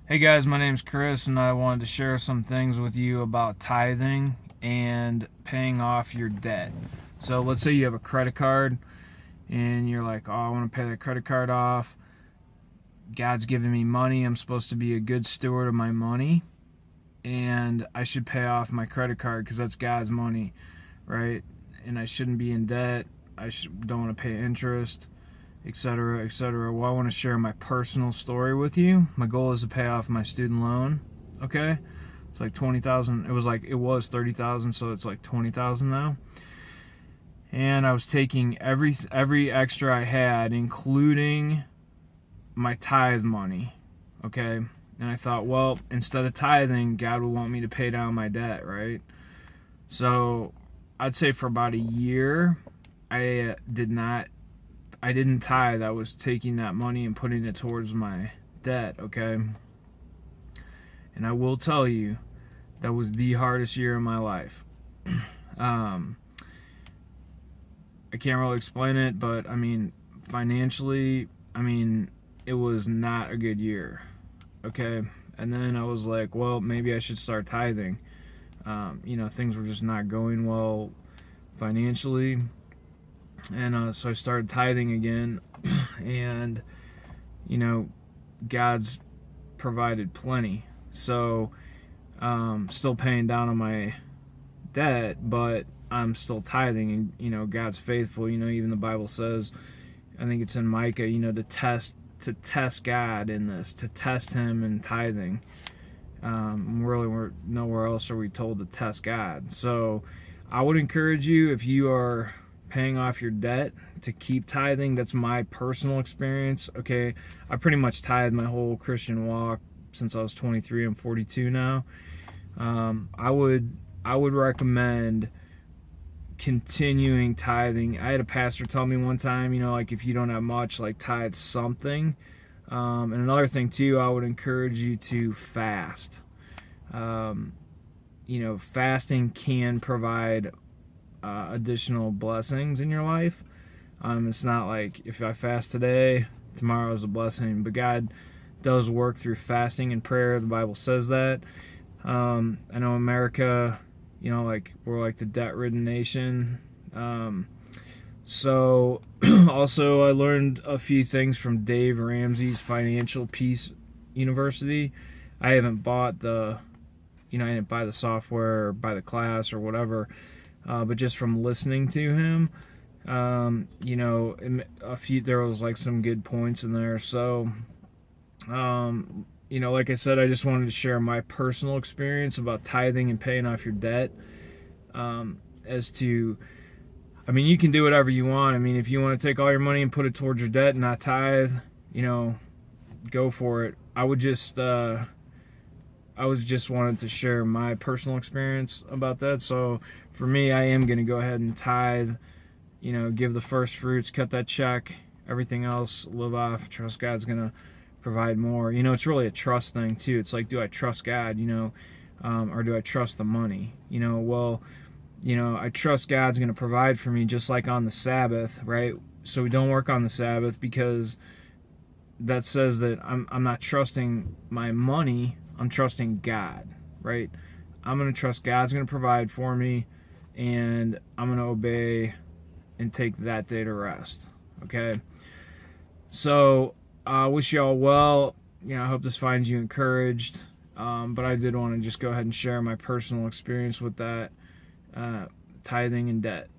Hey guys, my name's Chris, and I wanted to share some things with you about tithing and paying off your debt. So, let's say you have a credit card and you're like, oh, I want to pay that credit card off. God's giving me money. I'm supposed to be a good steward of my money, and I should pay off my credit card because that's God's money, right? And I shouldn't be in debt. Don't want to pay interest, etc., etc. Well, I want to share my personal story with you. My goal is to pay off my student loan. Okay, it's like 20,000. It was 30,000, so it's like 20,000 now. And I was taking every extra I had, including my tithe money. Okay, and I thought, well, instead of tithing, God would want me to pay down my debt, right? So I'd say for about a year, I didn't tithe. I was taking that money and putting it towards my debt, okay? And I will tell you, that was the hardest year of my life. I can't really explain it, but I mean, financially, it was not a good year, okay? And then I was like, well, maybe I should start tithing. Things were just not going well financially. And so I started tithing again, and God's provided plenty. So still paying down on my debt, but I'm still tithing, and God's faithful. Even the Bible says, I think it's in Micah, to test God in this, to test Him in tithing. We're nowhere else are we told to test God. So I would encourage you, if you are paying off your debt, to keep tithing. That's my personal experience. Okay, I pretty much tithed my whole Christian walk since I was 23. I'm 42 now. I would recommend continuing tithing. I had a pastor tell me one time, like, if you don't have much, like, tithe something. And another thing too, I would encourage you to fast. Fasting can provide additional blessings in your life. It's not like if I fast today, tomorrow is a blessing, but God does work through fasting and prayer. The Bible says that. I know America, we're like the debt-ridden nation. So also I learned a few things from Dave Ramsey's Financial Peace University. I haven't bought I didn't buy the software or buy the class or whatever. But just from listening to him, there was like some good points in there. So, like I said, I just wanted to share my personal experience about tithing and paying off your debt. You can do whatever you want. If you want to take all your money and put it towards your debt and not tithe, go for it. I just wanted to share my personal experience about that. So for me, I am going to go ahead and tithe, give the first fruits, cut that check, everything else, live off, trust God's going to provide more. It's really a trust thing too. It's like, do I trust God, or do I trust the money? I trust God's going to provide for me, just like on the Sabbath, right? So we don't work on the Sabbath because that says that I'm not trusting my money, I'm trusting God, right? I'm going to trust God's going to provide for me, and I'm going to obey and take that day to rest, okay? So I wish you all well. I hope this finds you encouraged. But I did want to just go ahead and share my personal experience with that, tithing and debt.